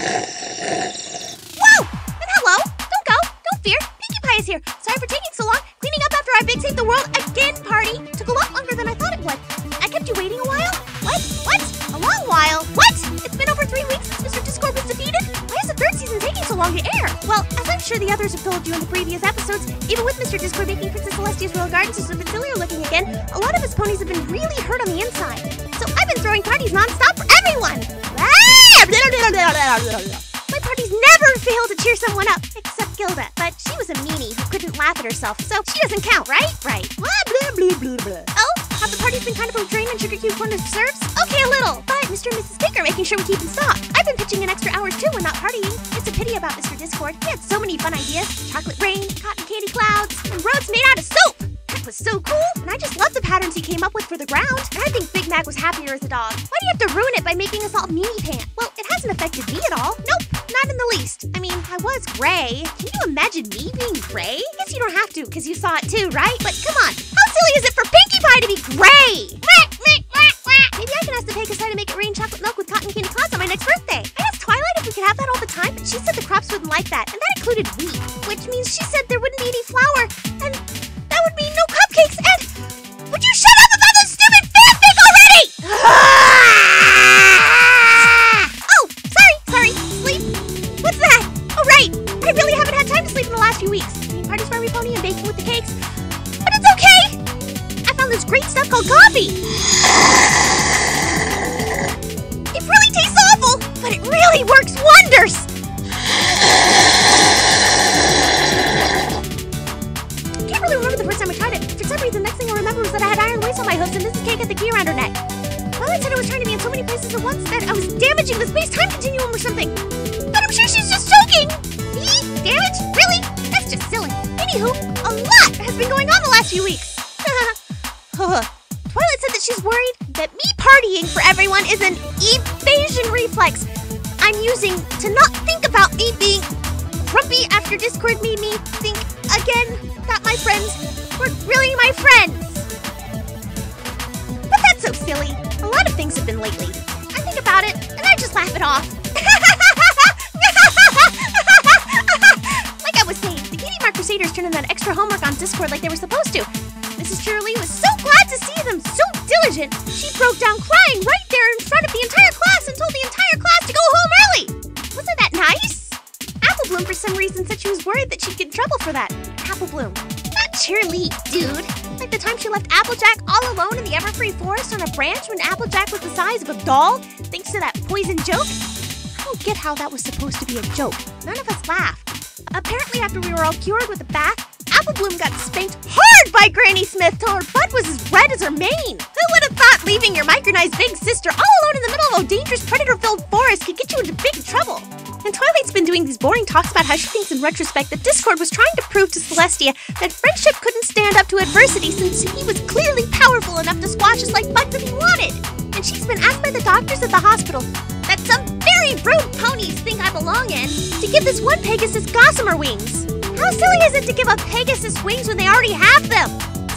Whoa! And hello! Don't go! Don't fear! Pinkie Pie is here! Sorry for taking so long! Cleaning up after our big Save the World Again party! Took a lot longer than I thought it would. I kept you waiting a while? What? What? A long while? What? It's been over 3 weeks since Mr. Discord was defeated? Why is the third season taking so long to air? Well, as I'm sure the others have told you in the previous episodes, even with Mr. Discord making Princess Celestia's Royal Gardens so sillier looking again, a lot of his ponies have been really hurt on the inside. So I've been throwing parties non-stop for everyone! My parties never fail to cheer someone up, except Gilda, but she was a meanie who couldn't laugh at herself, so she doesn't count, right? Right. Blah, blah, blah, blah, blah. Oh, have the parties been kind of a drain on Sugar Cube Corner serves? Okay, a little, but Mr. and Mrs. Pink are making sure we keep in stock. I've been pitching in extra hours too when not partying. It's a pity about Mr. Discord. He had so many fun ideas. Chocolate rain, cotton candy clouds, and roads made out of soap. That was so cool, and I just love the patterns he came up with for the ground. And I think Big Mac was happier as a dog. Why do you have to ruin it by making us all Mimi Pant? Well, it hasn't affected me at all. Nope, not in the least. I mean, I was gray. Can you imagine me being gray? I guess you don't have to, because you saw it too, right? But come on, how silly is it for Pinkie Pie to be gray? Maybe I can ask the Pegasus to make it rain chocolate milk with cotton candy clouds on my next birthday. I asked Twilight if we could have that all the time, but she said the crops wouldn't like that, and that included wheat, which means she said there wouldn't be any flour, and that would mean no cupcakes, and would you shut up about this stupid fanfic already? Oh, sorry, sleep. What's that? Oh, right, I really haven't had time to sleep in the last few weeks. Parties for every pony and baking with the cakes, but it's okay. I found this great stuff called coffee. It really tastes awful, but it really works wonders. I can't really remember the first time I tried it. For some reason, the next thing I remember was that I had iron weights on my hooves and Mrs. K got the key around her neck. Twilight said I was trying to be in so many places at once that I was damaging the space-time continuum or something. But I'm sure she's just joking. Me? Damage? Really? That's just silly. Anywho, a lot has been going on the last few weeks. Twilight said that she's worried that me partying for everyone is an evasion reflex I'm using to not think about me being grumpy after Discord made me think again that my friends were really my friends. But that's so silly. A lot of things have been lately. I think about it and I just laugh it off. Like I was saying, the Cutie Mark Crusaders turned in that extra homework on Discord like they were supposed to. Mrs. Shirley was so glad to see them, so diligent. She broke down crying right there in front of the entire class and told the entire class to go home early. Wasn't that nice? Apple Bloom, for some reason, said she was worried that she'd get in trouble for that. Apple Bloom. Not Shirley, dude. Like the time she left Applejack all alone in the Everfree Forest on a branch when Applejack was the size of a doll, thanks to that poison joke. I don't get how that was supposed to be a joke. None of us laughed. Apparently, after we were all cured with a bath, Apple Bloom got spanked hard by Granny Smith till her butt was as red as her mane. Who would have thought leaving your micronized big sister all alone in the middle of a dangerous predator-filled forest could get you into big trouble? And Twilight's been doing these boring talks about how she thinks in retrospect that Discord was trying to prove to Celestia that friendship couldn't stand up to adversity since he was clearly powerful enough to squash us like butts if he wanted. And she's been asked by the doctors at the hospital that some very rude ponies think I belong in to give this one Pegasus gossamer wings. How silly is it to give a Pegasus wings when they already have them?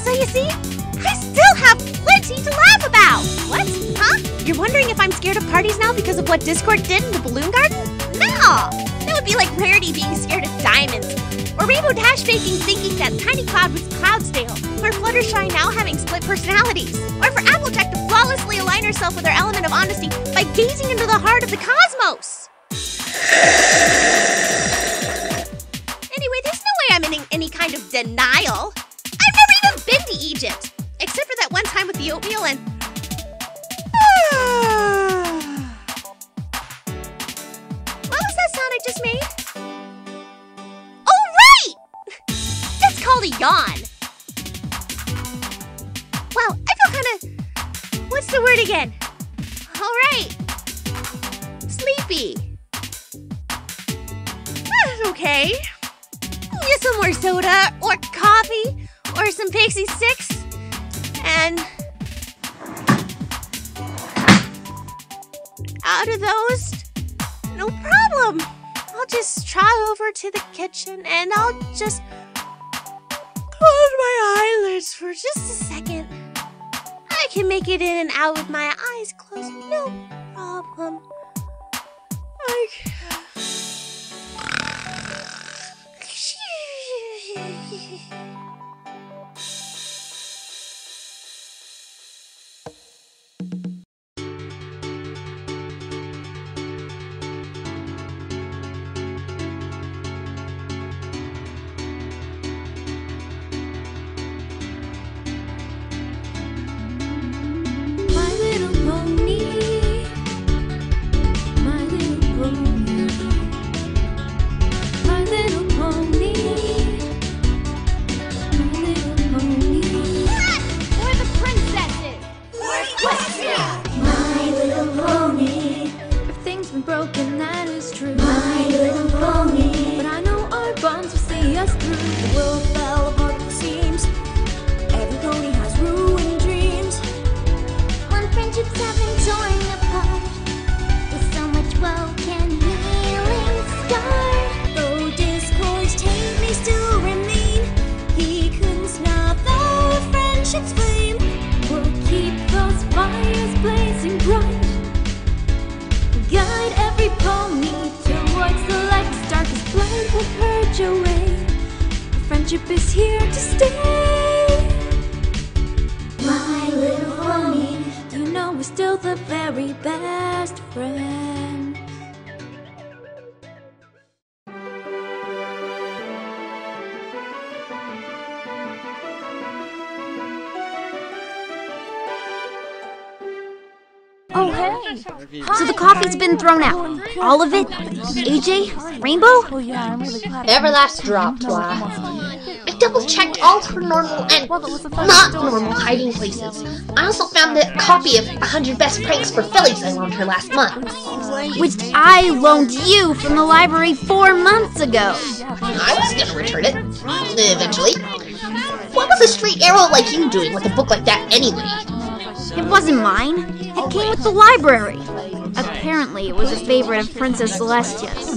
So you see, I still have plenty to laugh about. What? Huh? You're wondering if I'm scared of parties now because of what Discord did in the balloon garden? No! That would be like Rarity being scared of diamonds, or Rainbow Dash baking thinking that Tiny Cloud was Cloudsdale, or Fluttershy now having split personalities, or for Applejack to flawlessly align herself with her element of honesty by gazing into the heart of the cosmos. Anyway, there's no way I'm in any kind of denial. I've never even been to Egypt, except for that one time with the oatmeal and... What was that sound I just made? Oh, right! That's called a yawn. Wow, I feel kind of... What's the word again? All right. Sleepy. Okay. Get some more soda, or coffee, or some Pixie Sticks, and out of those, no problem. I'll just trot over to the kitchen and I'll just close my eyelids for just a second. I can make it in and out with my eyes closed, no problem. I can. and that is true. My little pony. But I know our bonds will see us through. The world fell apart, it seems. Every pony has ruined dreams. When friendships have been torn apart, with so much woe can healing start. Though discord's taint may still remain, he couldn't snuff our friendship's flame. We'll keep those fires blazing bright. Guide every pony towards the light's darkest blind will purge away. Our friendship is here to stay. My little pony. You know we're still the very best friends. Oh, hey! So the coffee's been thrown out. All of it? AJ? Rainbow? Every last drop, Twilight. I double-checked all her normal and not normal hiding places. I also found the copy of 100 Best Pranks for Fillies I loaned her last month. Which I loaned you from the library 4 months ago. I was gonna return it. Eventually. What was a straight arrow like you doing with a book like that anyway? It wasn't mine. It came with the library. Apparently, it was a favorite of Princess Celestia's.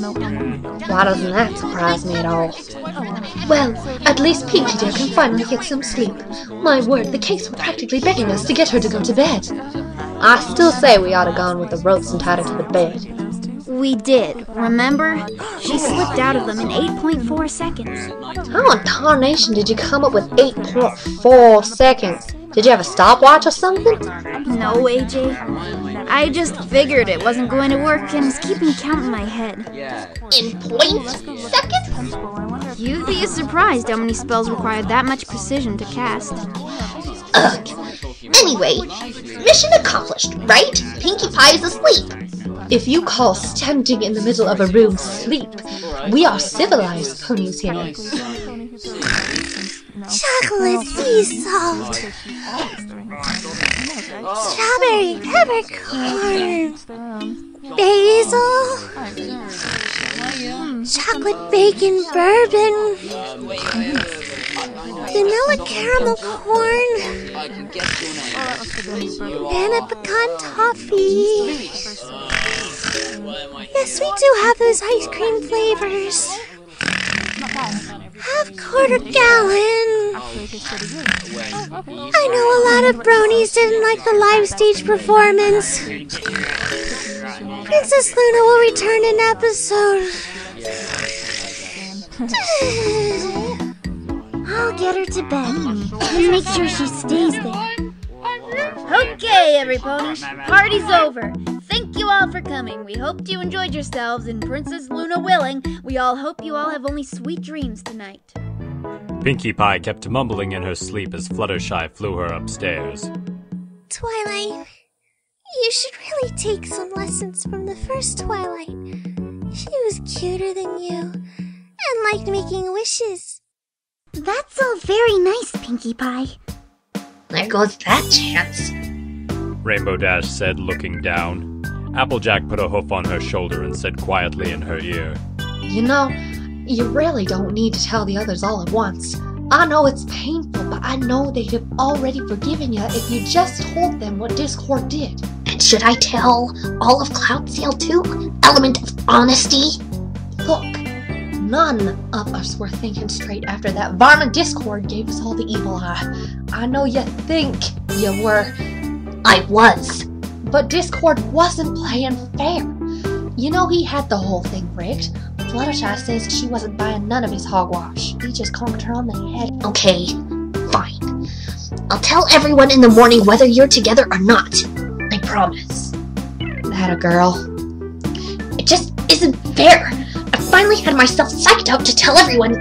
Why doesn't that surprise me at all? Well, at least Pinkie dear can finally get some sleep. My word, the cakes were practically begging us to get her to go to bed. I still say we ought to gone with the ropes and tied her to the bed. We did, remember? She slipped out of them in 8.4 seconds. How in tarnation did you come up with 8.4 seconds? Did you have a stopwatch or something? No, AJ. I just figured it wasn't going to work and was keeping count in my head. In point seconds? You'd be surprised how many spells require that much precision to cast. Ugh. Anyway, mission accomplished, right? Pinkie Pie is asleep. If you call standing in the middle of a room sleep, we are civilized ponies here. Chocolate sea salt. Strawberry peppercorn. Basil. Chocolate bacon bourbon. Vanilla caramel corn. Banana pecan toffee. Yes, we do have those ice cream flavors. Half quarter gallon. I know a lot of bronies didn't like the live stage performance. Princess Luna will return in episode. I'll get her to bed and make sure she stays there. Okay, every pony, party's over. Thank you all for coming. We hoped you enjoyed yourselves, and Princess Luna willing, we all hope you all have only sweet dreams tonight. Pinkie Pie kept mumbling in her sleep as Fluttershy flew her upstairs. Twilight, you should really take some lessons from the first Twilight. She was cuter than you, and liked making wishes. That's all very nice, Pinkie Pie. There goes that chance. Rainbow Dash said, looking down. Applejack put a hoof on her shoulder and said quietly in her ear, You know, you really don't need to tell the others all at once. I know it's painful, but I know they'd have already forgiven you if you just told them what Discord did. And should I tell all of Cloudsail too? Element of honesty? Look, none of us were thinking straight after that varmint Discord gave us all the evil eye. I know you think you were. I was. But Discord wasn't playing fair. You know he had the whole thing rigged. Fluttershy says she wasn't buying none of his hogwash. He just conked her on the head. Okay, fine. I'll tell everyone in the morning whether you're together or not. I promise. That a girl. It just isn't fair. I finally had myself psyched out to tell everyone.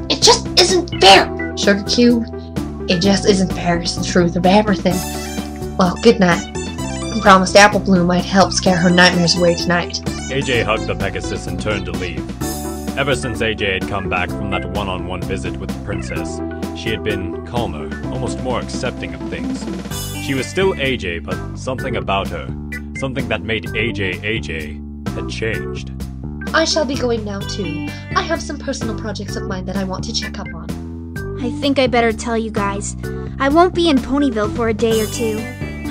It just isn't fair. Sugar Cube, it just isn't fair is the truth of everything. Well, good night. I promised Apple Bloom might help scare her nightmares away tonight. AJ hugged the Pegasus and turned to leave. Ever since AJ had come back from that one-on-one visit with the princess, she had been calmer, almost more accepting of things. She was still AJ, but something about her, something that made AJ AJ, had changed. I shall be going now too. I have some personal projects of mine that I want to check up on. I think I better tell you guys. I won't be in Ponyville for a day or two.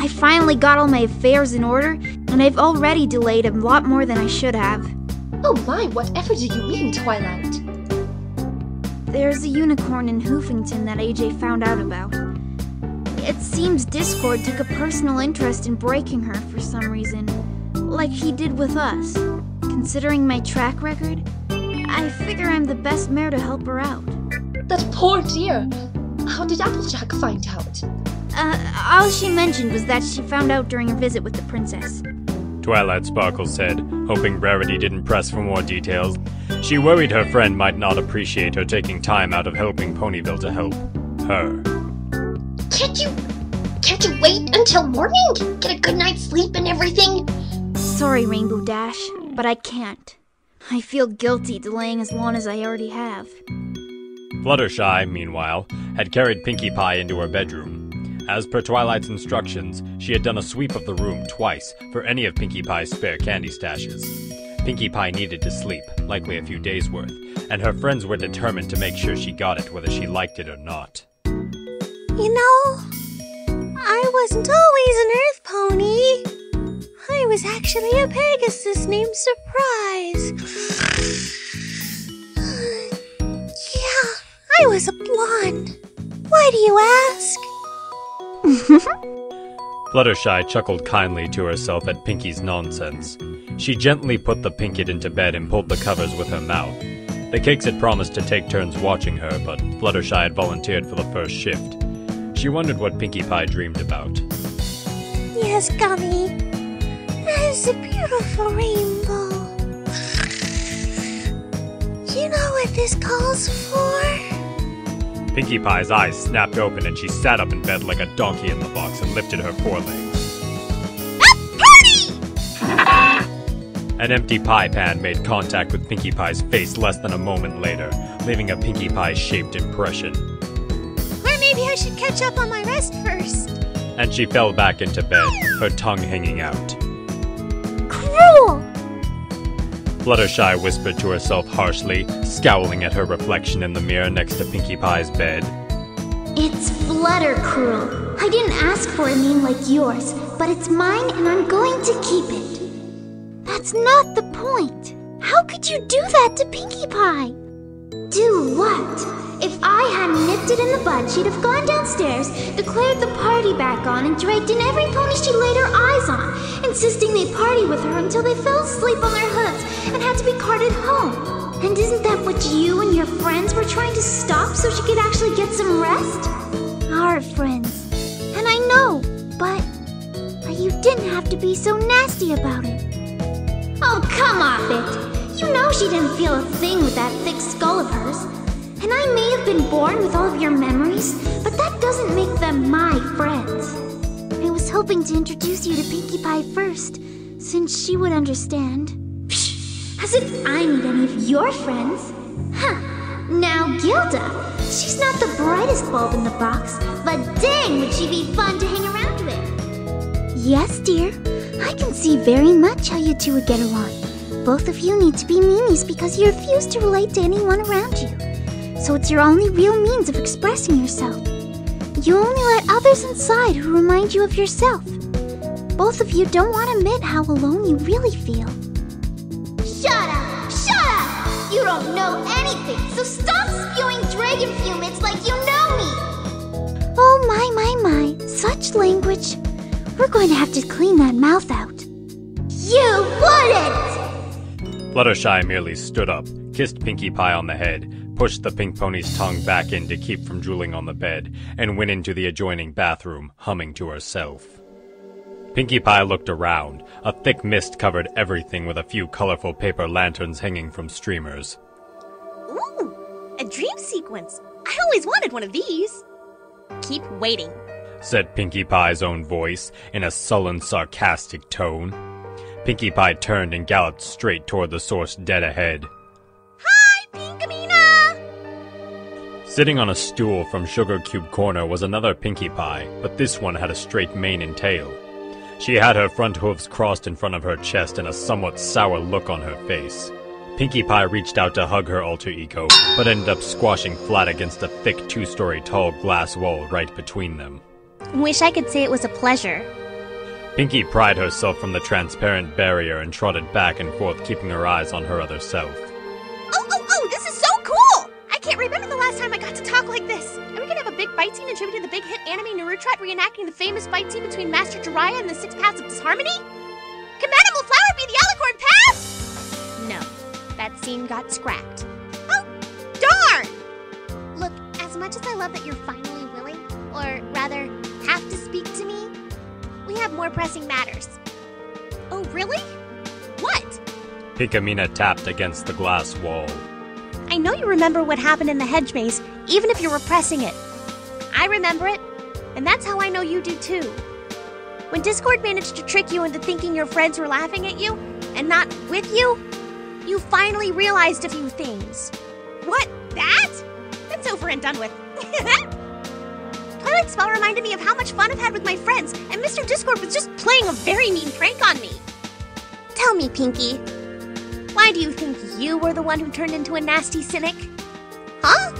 I finally got all my affairs in order, and I've already delayed a lot more than I should have. Oh my, whatever do you mean, Twilight? There's a unicorn in Hoofington that AJ found out about. It seems Discord took a personal interest in breaking her for some reason, like he did with us. Considering my track record, I figure I'm the best mare to help her out. That poor dear! How did Applejack find out? All she mentioned was that she found out during her visit with the princess. Twilight Sparkle said, hoping Rarity didn't press for more details. She worried her friend might not appreciate her taking time out of helping Ponyville to help her. Can't you wait until morning? Get a good night's sleep and everything? Sorry, Rainbow Dash, but I can't. I feel guilty delaying as long as I already have. Fluttershy, meanwhile, had carried Pinkie Pie into her bedroom. As per Twilight's instructions, she had done a sweep of the room twice for any of Pinkie Pie's spare candy stashes. Pinkie Pie needed to sleep, likely a few days' worth, and her friends were determined to make sure she got it whether she liked it or not. You know, I wasn't always an Earth Pony. I was actually a Pegasus named Surprise. Yeah, I was a blonde. Why do you ask? Fluttershy chuckled kindly to herself at Pinkie's nonsense. She gently put the Pinkett into bed and pulled the covers with her mouth. The Cakes had promised to take turns watching her, but Fluttershy had volunteered for the first shift. She wondered what Pinkie Pie dreamed about. Yes, Gummy. That is a beautiful rainbow. Do you know what this calls for? Pinkie Pie's eyes snapped open and she sat up in bed like a donkey in the box and lifted her forelegs. An empty pie pan made contact with Pinkie Pie's face less than a moment later, leaving a Pinkie Pie-shaped impression. Or maybe I should catch up on my rest first. And she fell back into bed, her tongue hanging out. Cruel! Fluttershy whispered to herself harshly, scowling at her reflection in the mirror next to Pinkie Pie's bed. It's Fluttercruel. I didn't ask for a name like yours, but it's mine and I'm going to keep it. That's not the point. How could you do that to Pinkie Pie? Do what? If I hadn't nipped it in the bud, she'd have gone downstairs, declared the party back on, and dragged in every pony she laid her eyes on, insisting they party with her until they fell asleep on their hooves and had to be carted home. And isn't that what you and your friends were trying to stop so she could actually get some rest? Our friends. And I know, but you didn't have to be so nasty about it. Oh, come off it! You know she didn't feel a thing with that thick skull of hers. And I may have been born with all of your memories, but that doesn't make them my friends. I was hoping to introduce you to Pinkie Pie first, since she would understand. Psh, as if I need any of your friends. Huh. Now, Gilda, she's not the brightest bulb in the box, but dang would she be fun to hang around with. Yes, dear. I can see very much how you two would get along. Both of you need to be meanies because you refuse to relate to anyone around you. So it's your only real means of expressing yourself. You only let others inside who remind you of yourself. Both of you don't want to admit how alone you really feel. Shut up! Shut up! You don't know anything, so stop spewing dragon fumets like you know me! Oh my, such language. We're going to have to clean that mouth out. You wouldn't! Fluttershy merely stood up, kissed Pinkie Pie on the head, pushed the pink pony's tongue back in to keep from drooling on the bed, and went into the adjoining bathroom, humming to herself. Pinkie Pie looked around. A thick mist covered everything with a few colorful paper lanterns hanging from streamers. Ooh, a dream sequence. I always wanted one of these. Keep waiting, said Pinkie Pie's own voice in a sullen, sarcastic tone. Pinkie Pie turned and galloped straight toward the source dead ahead. Hi, Pinkamina! Sitting on a stool from Sugar Cube Corner was another Pinkie Pie, but this one had a straight mane and tail. She had her front hooves crossed in front of her chest and a somewhat sour look on her face. Pinkie Pie reached out to hug her alter ego, but ended up squashing flat against a thick 2-story tall glass wall right between them. Wish I could say it was a pleasure. Pinkie pried herself from the transparent barrier and trotted back and forth, keeping her eyes on her other self. Oh, this is so cool! I can't remember the last time I got to talk like this. Are we gonna have a big fight scene attributed to the big hit anime Naruto reenacting the famous fight scene between Master Jiraiya and the 6 Paths of Disharmony? Can Madame Flower be the Alicorn Path? No, that scene got scrapped. Oh, darn! Look, as much as I love that you're finally willing, or rather, have to speak to me, we have more pressing matters. Oh, really? What? Pinkamina tapped against the glass wall. I know you remember what happened in the hedge maze, even if you're repressing it. I remember it, and that's how I know you do too. When Discord managed to trick you into thinking your friends were laughing at you, and not with you, you finally realized a few things. What? That? That's over and done with. Twilight's spell reminded me of how much fun I've had with my friends, and Mr. Discord was just playing a very mean prank on me. Tell me, Pinkie. Why do you think you were the one who turned into a nasty cynic? Huh?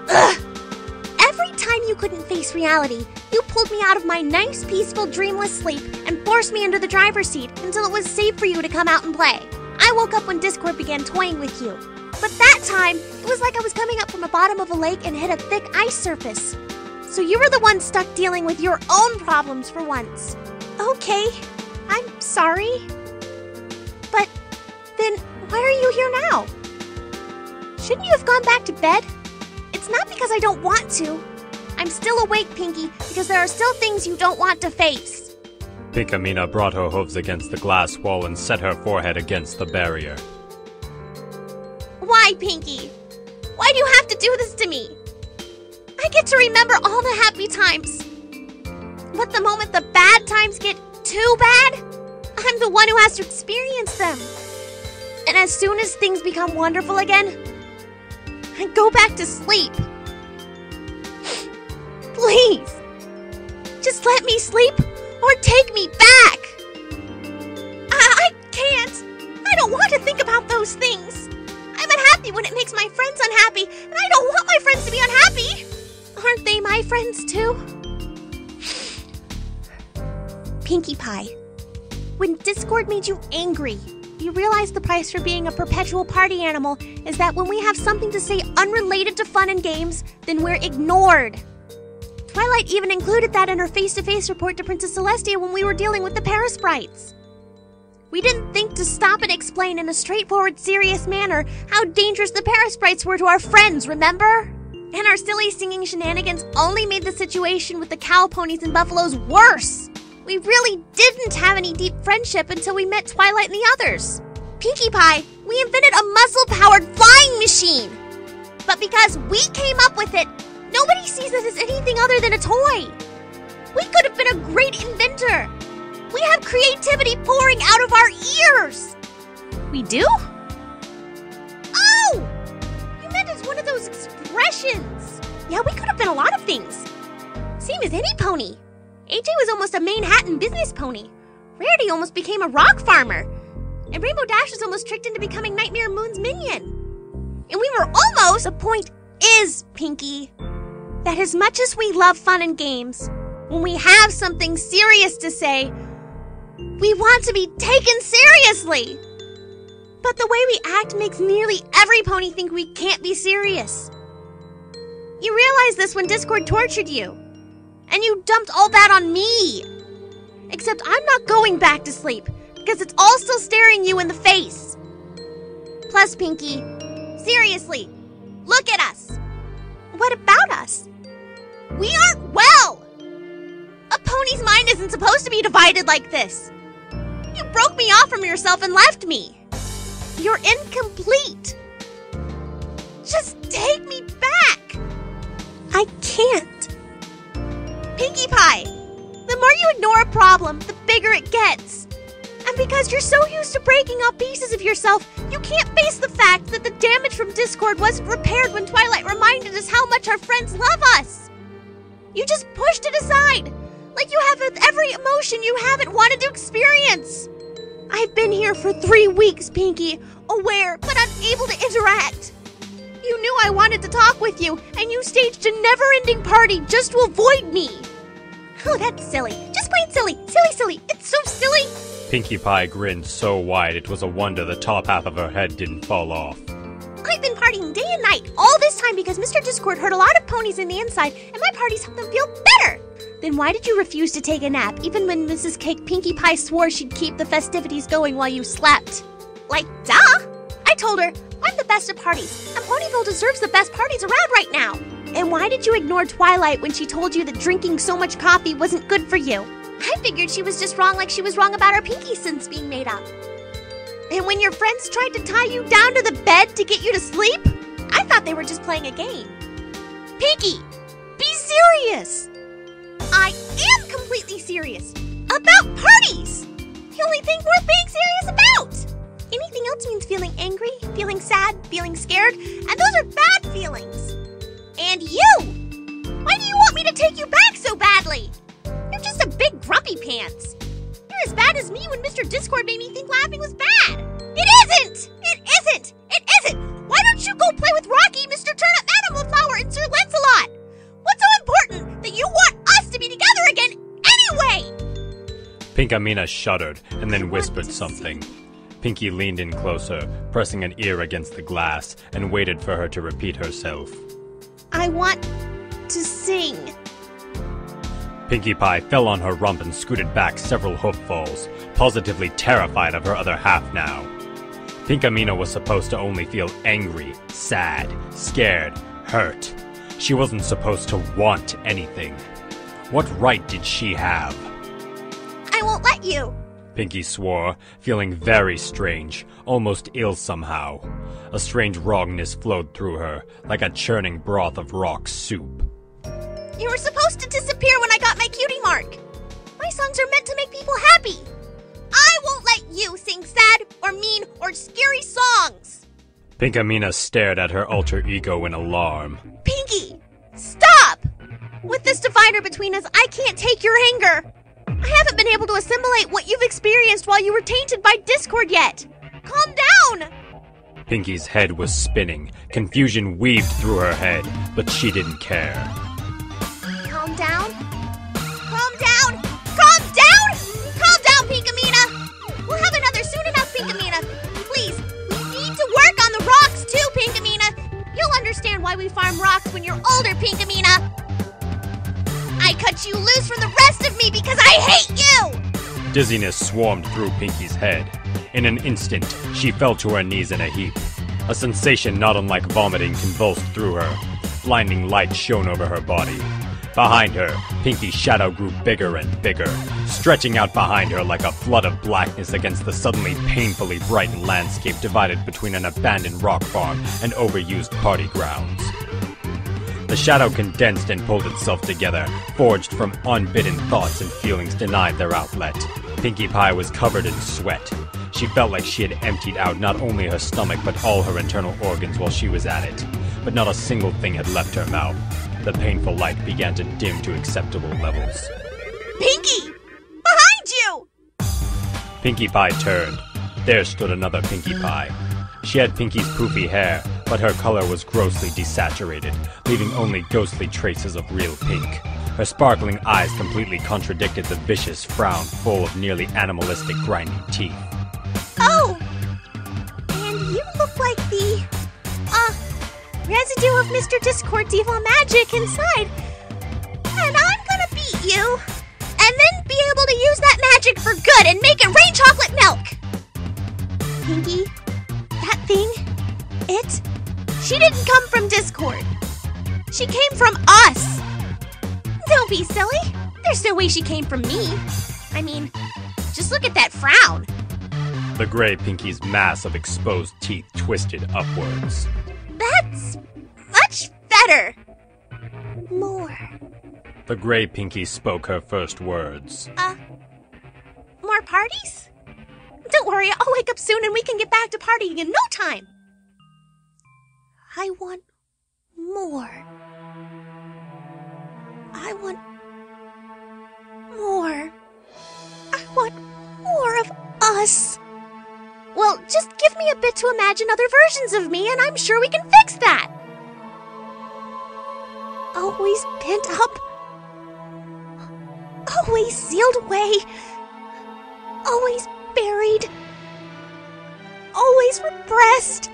Ugh! Every time you couldn't face reality, you pulled me out of my nice, peaceful, dreamless sleep and forced me into the driver's seat until it was safe for you to come out and play. I woke up when Discord began toying with you. But that time, it was like I was coming up from the bottom of a lake and hit a thick ice surface. So you were the one stuck dealing with your own problems for once. Okay, I'm sorry. But then, why are you here now? Shouldn't you have gone back to bed? It's not because I don't want to. I'm still awake, Pinkie, because there are still things you don't want to face. Pinkamina brought her hooves against the glass wall and set her forehead against the barrier. Why, Pinkie? Why do you have to do this to me? I get to remember all the happy times. But the moment the bad times get too bad, I'm the one who has to experience them. And as soon as things become wonderful again, I go back to sleep. Please, just let me sleep or take me back. I can't. I don't want to think about those things. I'm unhappy when it makes my friends unhappy, and I don't want my friends to be unhappy. Aren't they my friends too? Pinkie Pie, when Discord made you angry, you realize the price for being a perpetual party animal is that when we have something to say unrelated to fun and games, then we're ignored. Twilight even included that in her face-to-face report to Princess Celestia when we were dealing with the Parasprites. We didn't think to stop and explain in a straightforward, serious manner how dangerous the Parasprites were to our friends, remember? And our silly singing shenanigans only made the situation with the cow ponies and buffaloes worse. We really didn't have any deep friendship until we met Twilight and the others. Pinkie Pie, we invented a muscle-powered flying machine. But because we came up with it, nobody sees it as anything other than a toy. We could have been a great inventor. We have creativity pouring out of our ears. We do? Oh! You meant as one of those expressions. Yeah, we could have been a lot of things. Same as any pony. AJ was almost a Manhattan business pony. Rarity almost became a rock farmer. And Rainbow Dash was almost tricked into becoming Nightmare Moon's minion. And we were almost... The point is, Pinkie, that as much as we love fun and games, when we have something serious to say, we want to be taken seriously. But the way we act makes nearly every pony think we can't be serious. You realized this when Discord tortured you. And you dumped all that on me. Except I'm not going back to sleep, because it's all still staring you in the face. Plus, Pinkie, seriously, look at us. What about us? We aren't well. A pony's mind isn't supposed to be divided like this. You broke me off from yourself and left me. You're incomplete. Just take me back. I can't. Pinkie Pie, the more you ignore a problem, the bigger it gets. And because you're so used to breaking up pieces of yourself, you can't face the fact that the damage from Discord wasn't repaired when Twilight reminded us how much our friends love us. You just pushed it aside, Like you have every emotion you haven't wanted to experience. I've been here for 3 weeks, Pinkie, aware but unable to interact. You knew I wanted to talk with you, and you staged a never-ending party just to avoid me. Oh, that's silly. Just plain silly. Silly. It's so silly. Pinkie Pie grinned so wide it was a wonder the top half of her head didn't fall off. I've been partying day and night all this time because Mr. Discord hurt a lot of ponies in the inside, and my parties helped them feel better. Then why did you refuse to take a nap, even when Mrs. Cake Pinkie Pie swore she'd keep the festivities going while you slept? Like, duh! I told her, I'm the best at parties, and Ponyville deserves the best parties around right now. And why did you ignore Twilight when she told you that drinking so much coffee wasn't good for you? I figured she was just wrong like she was wrong about our Pinkie sense being made up. And when your friends tried to tie you down to the bed to get you to sleep, I thought they were just playing a game. Pinkie, be serious! I am completely serious. About parties! The only thing worth being serious about! Anything else means feeling angry, feeling sad, feeling scared, and those are bad feelings. And you! Why do you want me to take you back so badly? You're just a big grumpy pants. You're as bad as me when Mr. Discord made me think laughing was bad. It isn't! Why don't you go play with Rocky, Mr. Turnip Animal Flower, and Sir Lancelot? What's so important that you want us to be together again anyway? Pinkamina shuddered and then whispered something. Pinkie leaned in closer, pressing an ear against the glass, and waited for her to repeat herself. I want to sing. Pinkie Pie fell on her rump and scooted back several hoof-falls, positively terrified of her other half now. Pinkamina was supposed to only feel angry, sad, scared, hurt. She wasn't supposed to want anything. What right did she have? I won't let you. Pinkie swore, feeling very strange, almost ill somehow. A strange wrongness flowed through her, like a churning broth of rock soup. You were supposed to disappear when I got my cutie mark. My songs are meant to make people happy. I won't let you sing sad or mean or scary songs. Pinkamina stared at her alter ego in alarm. Pinkie, stop! With this divider between us, I can't take your anger. I haven't been able to assimilate what you've experienced while you were tainted by Discord yet. Calm down! Pinkie's head was spinning. Confusion weaved through her head, but she didn't care. Calm down? Calm down! Calm down! Calm down, Pinkamina! We'll have another soon enough, Pinkamina. Please, we need to work on the rocks too, Pinkamina. You'll understand why we farm rocks when you're older, Pinkamina. I cut you loose from the rest of me because I hate you! Dizziness swarmed through Pinkie's head. In an instant, she fell to her knees in a heap. A sensation not unlike vomiting convulsed through her. Blinding light shone over her body. Behind her, Pinkie's shadow grew bigger and bigger, stretching out behind her like a flood of blackness against the suddenly painfully brightened landscape divided between an abandoned rock farm and overused party grounds. The shadow condensed and pulled itself together, forged from unbidden thoughts and feelings denied their outlet. Pinkie Pie was covered in sweat. She felt like she had emptied out not only her stomach but all her internal organs while she was at it. But not a single thing had left her mouth. The painful light began to dim to acceptable levels. Pinkie! Behind you! Pinkie Pie turned. There stood another Pinkie Pie. She had Pinkie's poofy hair, but her color was grossly desaturated, leaving only ghostly traces of real pink. Her sparkling eyes completely contradicted the vicious frown full of nearly animalistic grinding teeth. Oh! And you look like the, residue of Mr. Discord's evil magic inside. And I'm gonna beat you, and then be able to use that magic for good and make it rain chocolate milk! Pinkie, that thing, she didn't come from Discord. She came from us! Don't be silly. There's no way she came from me. I mean, just look at that frown. The gray Pinkie's mass of exposed teeth twisted upwards. That's much better. More. The gray Pinkie spoke her first words. More parties? Don't worry, I'll wake up soon and we can get back to partying in no time. I want more. I want More. I want more of us. Well, just give me a bit to imagine other versions of me, and I'm sure we can fix that. Always pent up. Always sealed away. Always buried. Always repressed.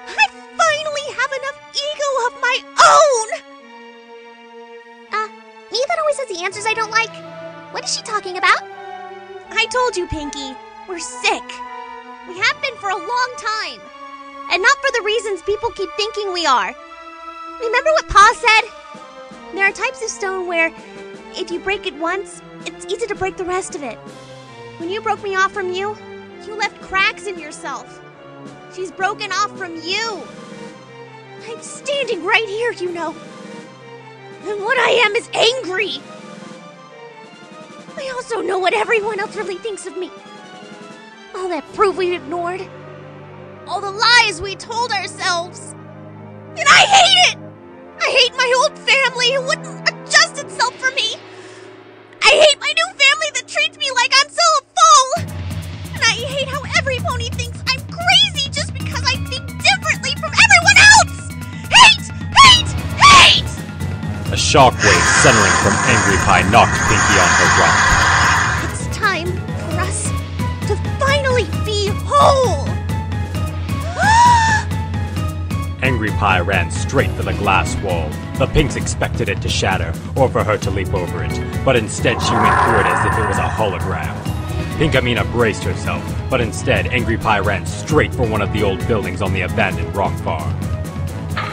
I finally have enough ego of my own! Me that always has the answers I don't like. What is she talking about? I told you, Pinkie. We're sick. We have been for a long time. And not for the reasons people keep thinking we are. Remember what Pa said? There are types of stone where, if you break it once, it's easy to break the rest of it. When you broke me off from you, you left cracks in yourself. She's broken off from you. I'm standing right here, you know. And what I am is angry. I also know what everyone else really thinks of me. All that proof we ignored. All the lies we told ourselves. And I hate it! I hate my old family who wouldn't adjust itself for me. I hate my new family that treats me like I'm still a fool. And I hate how every pony thinks I'm crazy just because I think differently from everyone else! Hate! Hate! Hate! A shockwave centering from Angry Pie knocked Pinkie on her rump. It's time for us to finally be whole! Angry Pie ran straight for the glass wall. The Pinks expected it to shatter, or for her to leap over it, but instead she went through it as if it was a hologram. Pinkamina braced herself, but instead Angry Pie ran straight for one of the old buildings on the abandoned rock farm.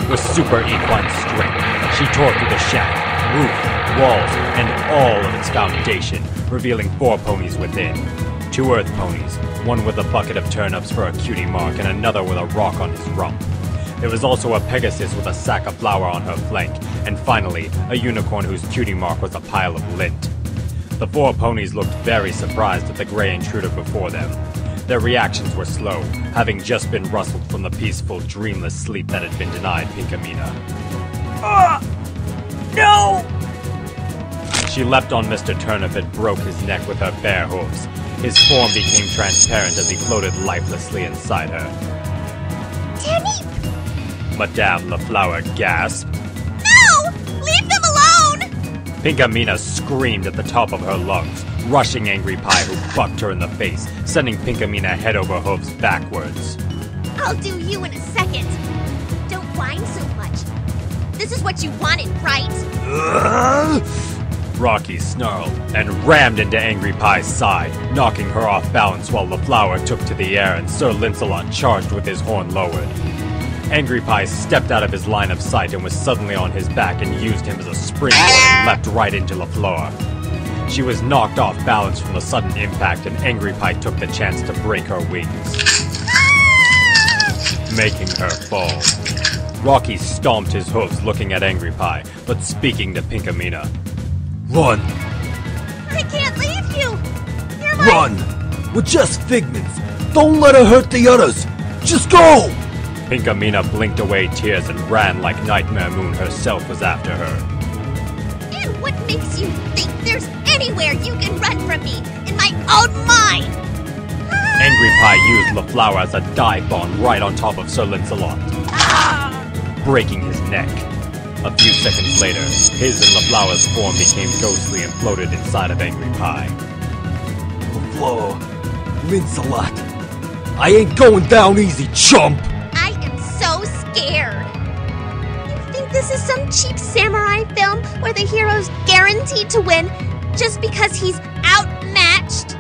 With super equine strength, she tore through the shack, roof, walls, and all of its foundation, revealing 4 ponies within. 2 earth ponies, one with a bucket of turnips for a cutie mark and another with a rock on his rump. There was also a Pegasus with a sack of flour on her flank, and finally, a unicorn whose cutie mark was a pile of lint. The 4 ponies looked very surprised at the gray intruder before them. Their reactions were slow, having just been rustled from the peaceful, dreamless sleep that had been denied Pinkamina. No! She leapt on Mr. Turnip and broke his neck with her bare hooves. His form became transparent as he floated lifelessly inside her. Turnip! Madame LaFlower gasped. No! Leave them alone! Pinkamina screamed at the top of her lungs, rushing Angry Pie who bucked her in the face, sending Pinkamina head over hooves backwards. I'll do you in a second. Don't whine so much. This is what you wanted, right? Rocky snarled and rammed into Angry Pie's side, knocking her off balance while LaFlower took to the air and Sir Lancelot charged with his horn lowered. Angry Pie stepped out of his line of sight and was suddenly on his back and used him as a springboard and leapt right into LaFlower. She was knocked off balance from the sudden impact and Angry Pie took the chance to break her wings, making her fall. Rocky stomped his hooves looking at Angry Pie, but speaking to Pinkamina. Run! I can't leave you! You're my— Run! We're just figments! Don't let her hurt the others! Just go! Pinkamina blinked away tears and ran like Nightmare Moon herself was after her. And what makes you think there's anywhere you can run from me in my own mind? Angry Pie used LaFlower as a dive bomb right on top of Sir Lancelot, breaking his neck. A few seconds later, his and LaFlower's form became ghostly and floated inside of Angry Pie. LaFlower, Lancelot, I ain't going down easy, chump! I am so scared. You think this is some cheap samurai film where the hero's guaranteed to win just because he's outmatched?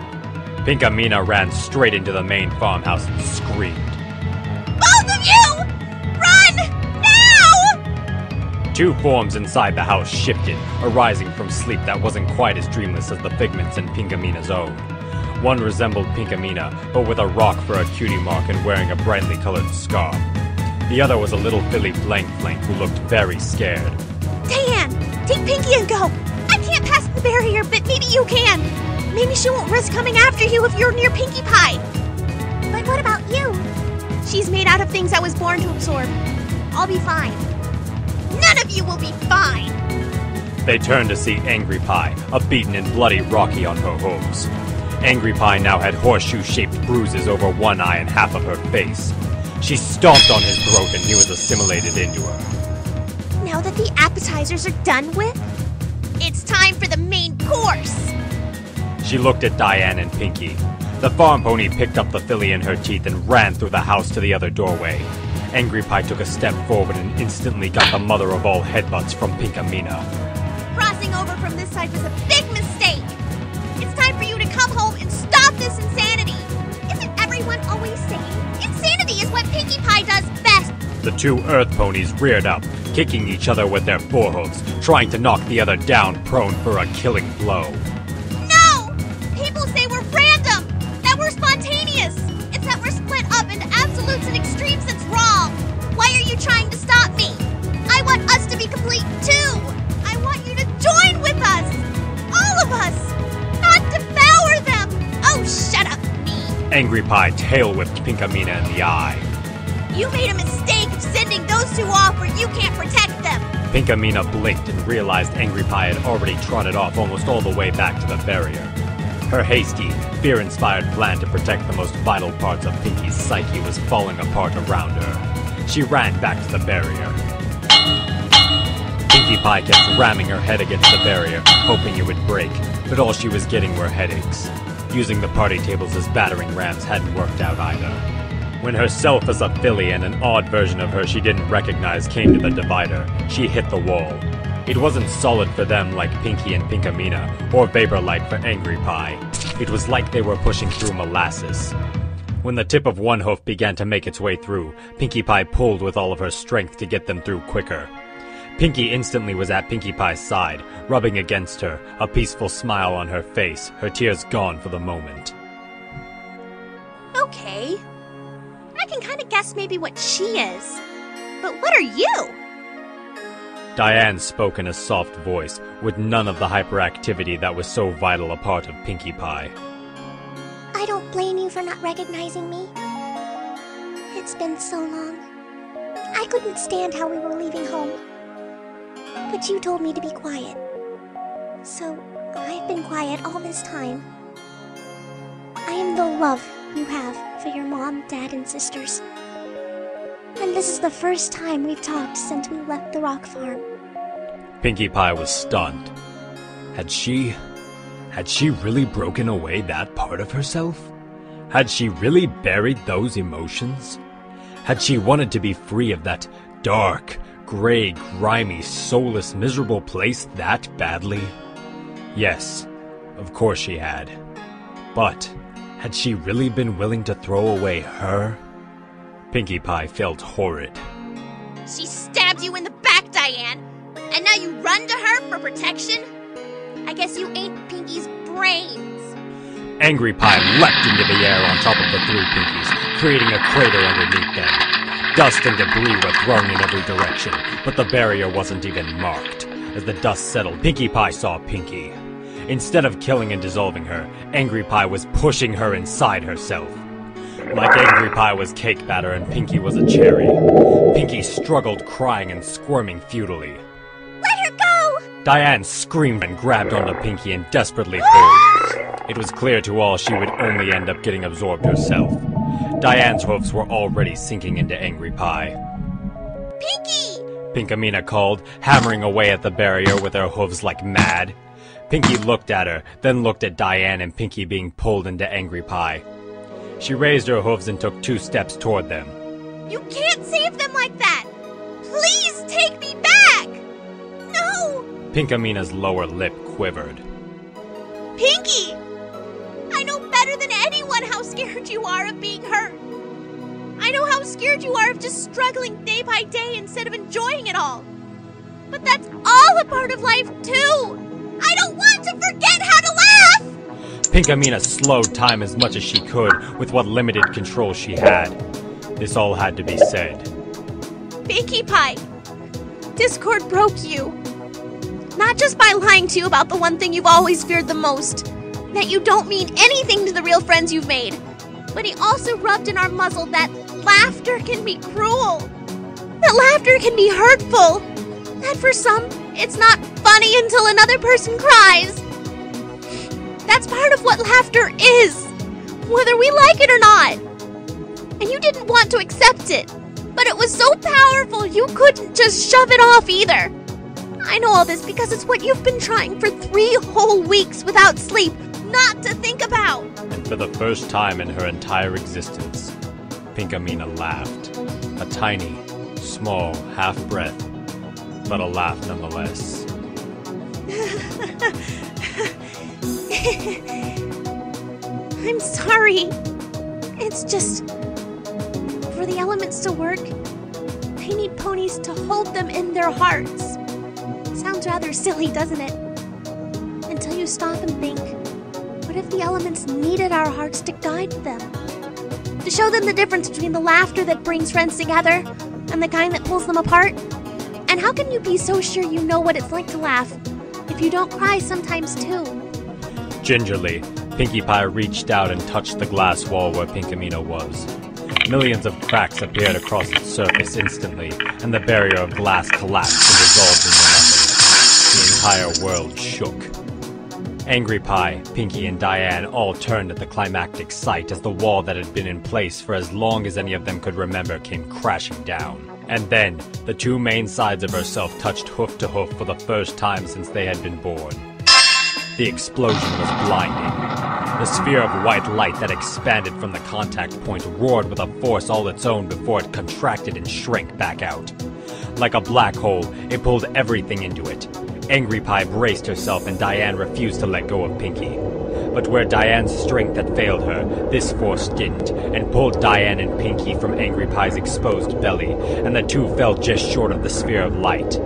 Pinkamina ran straight into the main farmhouse and screamed. Both of you! Run! Now! 2 forms inside the house shifted, arising from sleep that wasn't quite as dreamless as the figments in Pinkamina's own. One resembled Pinkamina, but with a rock for a cutie mark and wearing a brightly colored scarf. The other was a little filly Blank who looked very scared. Dan! Take Pinkie and go! I can't pass the barrier, but maybe you can! Maybe she won't risk coming after you if you're near Pinkie Pie! But what about you? She's made out of things I was born to absorb. I'll be fine. None of you will be fine! They turned to see Angry Pie, a beaten and bloody Rocky on her hooves. Angry Pie now had horseshoe-shaped bruises over one eye and half of her face. She stomped on his throat and he was assimilated into her. Now that the appetizers are done with, It's time for the main course! She looked at Diane and Pinkie. The farm pony picked up the filly in her teeth and ran through the house to the other doorway. Angry Pie took a step forward and instantly got the mother of all headbutts from Pinkamina. Crossing over from this side was a big mistake! It's time for you to come home and stop this insanity! Isn't everyone always saying insanity is what Pinkie Pie does best? The two earth ponies reared up, kicking each other with their forehooves, trying to knock the other down prone for a killing blow. No! People say we're random! That we're spontaneous! It's that we're split up into absolutes and extremes that's wrong! Why are you trying to stop me? I want us to be complete too! I want you to join with us! All of us! Not devour them! Oh, shut up, me! Angry Pie tail-whipped Pinkamina in the eye. You made a mistake of sending those two off where you can't protect them! Pinkamina blinked and realized Angry Pie had already trotted off almost all the way back to the barrier. Her hasty, fear-inspired plan to protect the most vital parts of Pinkie's psyche was falling apart around her. She ran back to the barrier. Pinkie Pie kept ramming her head against the barrier, hoping it would break, but all she was getting were headaches. Using the party tables as battering rams hadn't worked out either. When herself as a filly and an odd version of her she didn't recognize came to the divider, she hit the wall. It wasn't solid for them like Pinkie and Pinkamina, or Vapor-Light for Angry Pie. It was like they were pushing through molasses. When the tip of one hoof began to make its way through, Pinkie Pie pulled with all of her strength to get them through quicker. Pinkie instantly was at Pinkie Pie's side, rubbing against her, a peaceful smile on her face, her tears gone for the moment. Okay. I can kind of guess maybe what she is. But what are you? Diane spoke in a soft voice, with none of the hyperactivity that was so vital a part of Pinkie Pie. I don't blame you for not recognizing me. It's been so long. I couldn't stand how we were leaving home. But you told me to be quiet. So, I've been quiet all this time. I am the love you have for your mom, dad, and sisters. And this is the first time we've talked since we left the rock farm. Pinkie Pie was stunned. Had she really broken away that part of herself? Had she really buried those emotions? Had she wanted to be free of that dark, gray, grimy, soulless, miserable place that badly? Yes, of course she had. But had she really been willing to throw away her? Pinkie Pie felt horrid. She stabbed you in the back, Diane! And now you run to her for protection? I guess you ain't Pinkie's brains. Angry Pie leapt into the air on top of the three Pinkies, creating a crater underneath them. Dust and debris were thrown in every direction, but the barrier wasn't even marked. As the dust settled, Pinkie Pie saw Pinkie. Instead of killing and dissolving her, Angry Pie was pushing her inside herself. Like Angry Pie was cake batter and Pinkie was a cherry. Pinkie struggled, crying and squirming futilely. Let her go! Diane screamed and grabbed onto Pinkie and desperately pulled. It was clear to all she would only end up getting absorbed herself. Diane's hoofs were already sinking into Angry Pie. Pinkie! Pinkamina called, hammering away at the barrier with her hooves like mad. Pinkie looked at her, then looked at Diane and Pinkie being pulled into Angry Pie. She raised her hooves and took 2 steps toward them. You can't save them like that! Please take me back! No! Pinkamina's lower lip quivered. Pinkie! I know better than anyone how scared you are of being hurt. I know how scared you are of just struggling day by day instead of enjoying it all. But that's all a part of life, too! I don't want to forget how to laugh! Pinkamina slowed time as much as she could with what limited control she had. This all had to be said. Pinkie Pie, Discord broke you. Not just by lying to you about the one thing you've always feared the most, that you don't mean anything to the real friends you've made, but he also rubbed in our muzzle that laughter can be cruel, that laughter can be hurtful, that for some, it's not funny until another person cries. That's part of what laughter is, whether we like it or not. And you didn't want to accept it, but it was so powerful you couldn't just shove it off either. I know all this because it's what you've been trying for 3 whole weeks without sleep not to think about. And for the first time in her entire existence, Pinkamina laughed. A tiny, small half-breath, but a laugh nonetheless. I'm sorry. It's just, for the elements to work, they need ponies to hold them in their hearts. Sounds rather silly, doesn't it? Until you stop and think, what if the elements needed our hearts to guide them? To show them the difference between the laughter that brings friends together and the kind that pulls them apart? And how can you be so sure you know what it's like to laugh if you don't cry sometimes too? Gingerly, Pinkie Pie reached out and touched the glass wall where Pinkamina was. Millions of cracks appeared across its surface instantly, and the barrier of glass collapsed and dissolved into nothing. The entire world shook. Angry Pie, Pinkie, and Diane all turned at the climactic sight as the wall that had been in place for as long as any of them could remember came crashing down. And then, the 2 main sides of herself touched hoof to hoof for the first time since they had been born. The explosion was blinding. The sphere of white light that expanded from the contact point roared with a force all its own before it contracted and shrank back out. Like a black hole, it pulled everything into it. Angry Pie braced herself and Diane refused to let go of Pinkie. But where Diane's strength had failed her, this force didn't, and pulled Diane and Pinkie from Angry Pie's exposed belly, and the 2 fell just short of the sphere of light.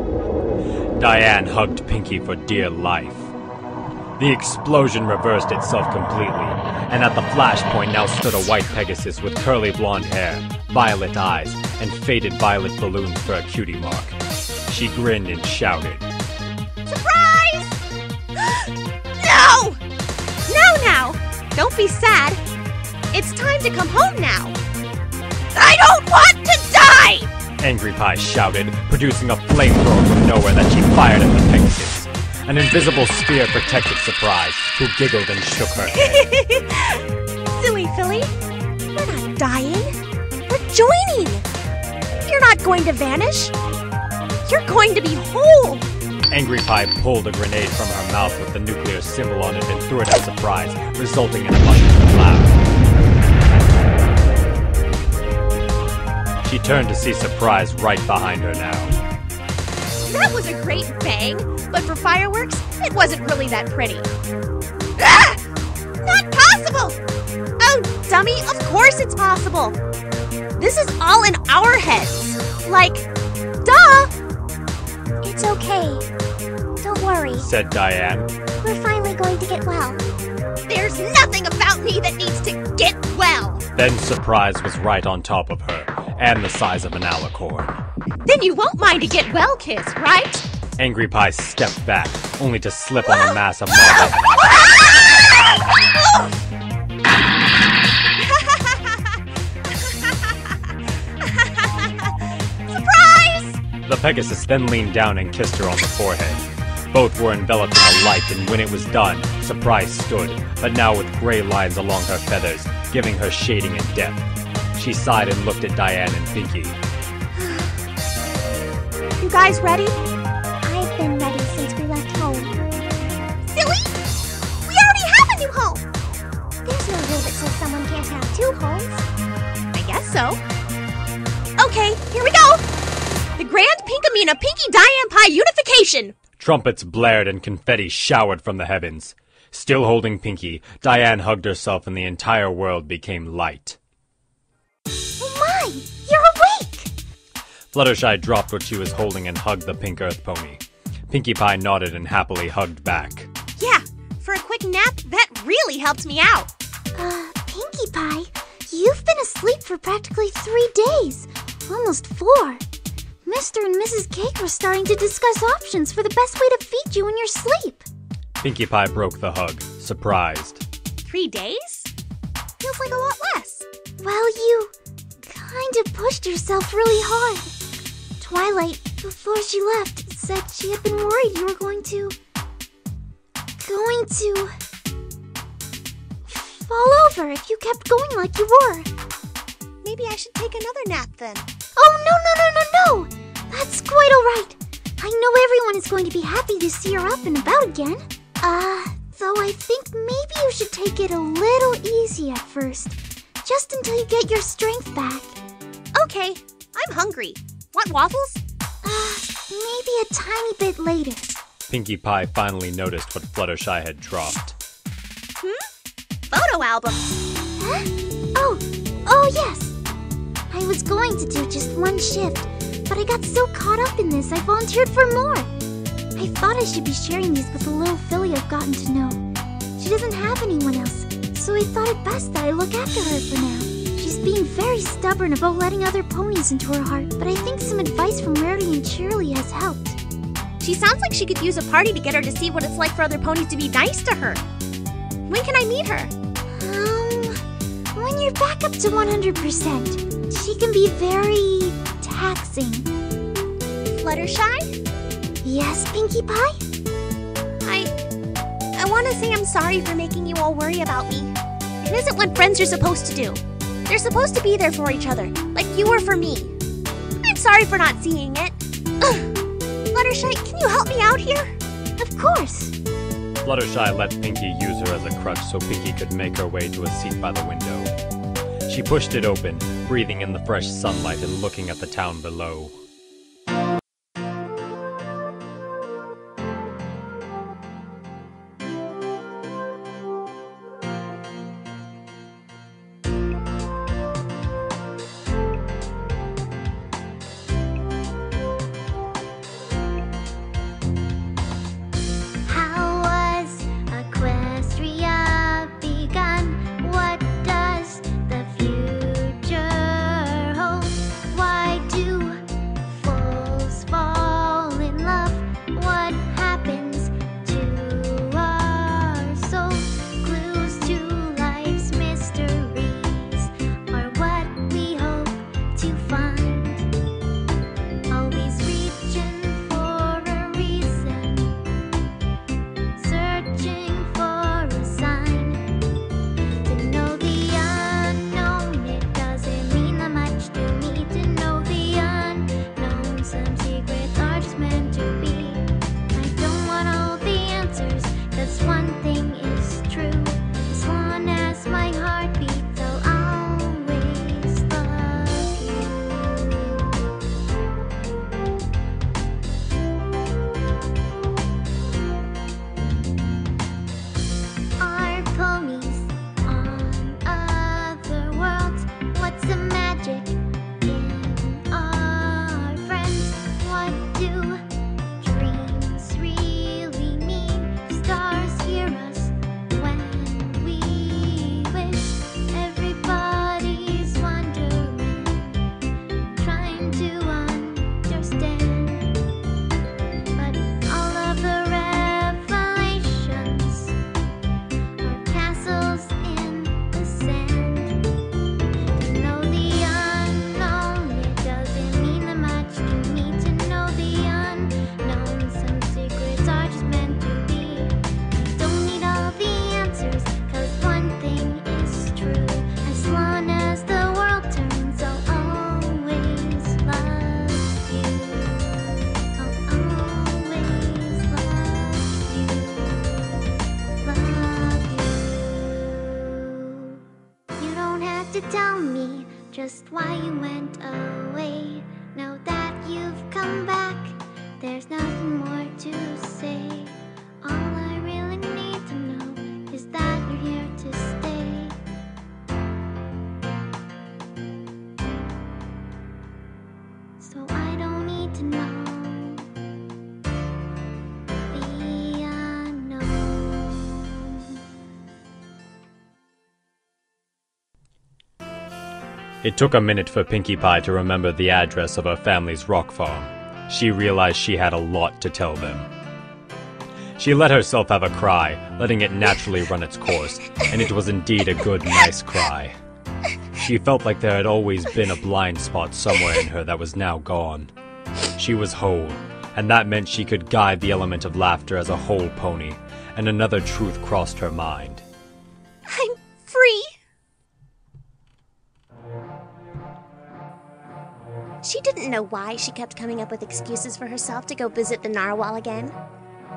Diane hugged Pinkie for dear life. The explosion reversed itself completely, and at the flashpoint now stood a white Pegasus with curly blonde hair, violet eyes, and faded violet balloons for a cutie mark. She grinned and shouted, Surprise! No! Now! Don't be sad. It's time to come home now. I don't want to die! Angry Pie shouted, producing a flamethrower from nowhere that she fired at the Pegasus. An invisible sphere protected Surprise, who giggled and shook her head. Silly Philly, we're not dying. We're joining. You're not going to vanish. You're going to be whole. Angry Pie pulled a grenade from her mouth with the nuclear symbol on it and threw it at Surprise, resulting in a mushroom cloud. She turned to see Surprise right behind her now. That was a great bang, but for fireworks, it wasn't really that pretty. Ah! Not possible! Oh, dummy, of course it's possible. This is all in our heads. Like, duh! It's okay. Don't worry. Said Diane. We're finally going to get well. There's nothing about me that needs to get well. Then Surprise was right on top of her, and the size of an alicorn. Then you won't mind a get well kiss, right? Angry Pie stepped back, only to slip on a mass of marble. Surprise! The Pegasus then leaned down and kissed her on the forehead. Both were enveloped in a light, and when it was done, Surprise stood, but now with gray lines along her feathers, giving her shading and depth. She sighed and looked at Diane and Pinkie. You guys ready? I've been ready since we left home. Silly! We already have a new home! There's no rule that says someone can't have 2 homes. I guess so. Okay, here we go! The Grand Pinkamina Pinkie Diane Pie Unification! Trumpets blared and confetti showered from the heavens. Still holding Pinkie, Diane hugged herself and the entire world became light. Oh my! You're awake! Fluttershy dropped what she was holding and hugged the pink earth pony. Pinkie Pie nodded and happily hugged back. Yeah, for a quick nap, that really helped me out. Pinkie Pie, you've been asleep for practically 3 days. Almost 4. Mr. and Mrs. Cake were starting to discuss options for the best way to feed you in your sleep. Pinkie Pie broke the hug, surprised. 3 days? Feels like a lot less. Well, you kind of pushed yourself really hard. Twilight, before she left, said she had been worried you were going to fall over if you kept going like you were. Maybe I should take another nap then. Oh, no. That's quite alright. I know everyone is going to be happy to see her up and about again. Though I think maybe you should take it a little easy at first. Just until you get your strength back. Okay, I'm hungry. Want waffles? Maybe a tiny bit later. Pinkie Pie finally noticed what Fluttershy had dropped. Photo album. Huh? Oh yes. I was going to do just one shift, but I got so caught up in this I volunteered for more. I thought I should be sharing these with the little filly I've gotten to know. She doesn't have anyone else, so I thought it best that I look after her for now. She's being very stubborn about letting other ponies into her heart, but I think some advice from Rarity and Cheerily has helped. She sounds like she could use a party to get her to see what it's like for other ponies to be nice to her. When can I meet her? When you're back up to 100%. She can be very taxing. Fluttershy? Yes, Pinkie Pie? I want to say I'm sorry for making you all worry about me. It isn't what friends are supposed to do. They're supposed to be there for each other, like you were for me. I'm sorry for not seeing it. Fluttershy, can you help me out here? Of course. Fluttershy let Pinkie use her as a crutch so Pinkie could make her way to a seat by the window. She pushed it open, breathing in the fresh sunlight and looking at the town below. just why you went away. Now that you've come back, there's nothing more to say. All I really need to know is that you're here to stay. So I don't need to know the unknown. It took a minute for Pinkie Pie to remember the address of her family's rock farm. She realized she had a lot to tell them. She let herself have a cry, letting it naturally run its course, and it was indeed a good, nice cry. She felt like there had always been a blind spot somewhere in her that was now gone. She was whole, and that meant she could guide the element of laughter as a whole pony, and another truth crossed her mind. I'm free! She didn't know why she kept coming up with excuses for herself to go visit the narwhal again.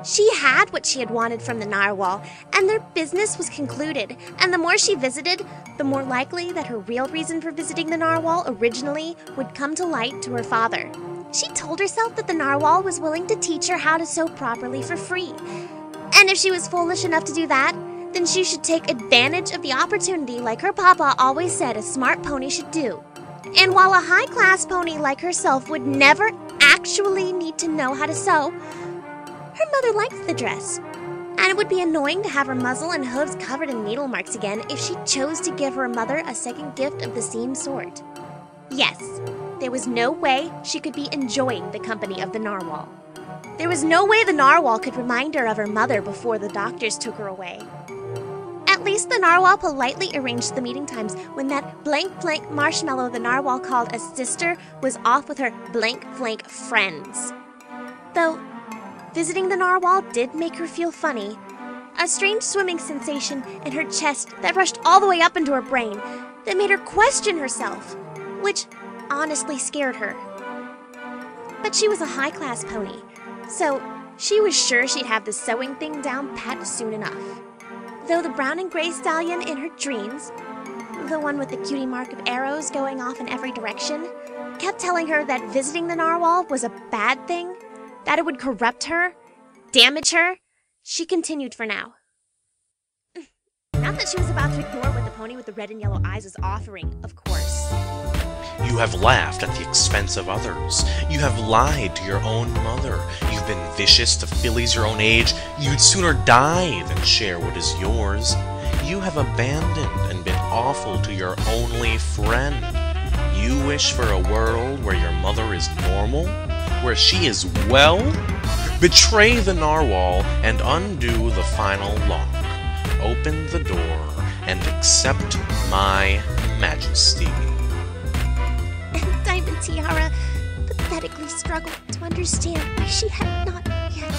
She had what she had wanted from the narwhal, and their business was concluded, and the more she visited, the more likely that her real reason for visiting the narwhal originally would come to light to her father. She told herself that the narwhal was willing to teach her how to sew properly for free. And if she was foolish enough to do that, then she should take advantage of the opportunity like her papa always said a smart pony should do. And while a high-class pony like herself would never actually need to know how to sew, her mother liked the dress, and it would be annoying to have her muzzle and hooves covered in needle marks again if she chose to give her mother a second gift of the same sort. Yes, there was no way she could be enjoying the company of the narwhal. There was no way the narwhal could remind her of her mother before the doctors took her away. At least the narwhal politely arranged the meeting times when that blank marshmallow the narwhal called a sister was off with her blank friends. Though, visiting the narwhal did make her feel funny. A strange swimming sensation in her chest that rushed all the way up into her brain that made her question herself, which honestly scared her. But she was a high-class pony, so she was sure she'd have the sewing thing down pat soon enough. Though the brown and gray stallion in her dreams, the one with the cutie mark of arrows going off in every direction, kept telling her that visiting the narwhal was a bad thing, that it would corrupt her, damage her, she continued for now. Not that she was about to ignore what the pony with the red and yellow eyes was offering, of course. You have laughed at the expense of others. You have lied to your own mother. You've been vicious to fillies your own age. You'd sooner die than share what is yours. You have abandoned and been awful to your only friend. You wish for a world where your mother is normal, where she is well? Betray the narwhal and undo the final lock. Open the door and accept my majesty. Diamond Tiara pathetically struggled to understand why she had not yet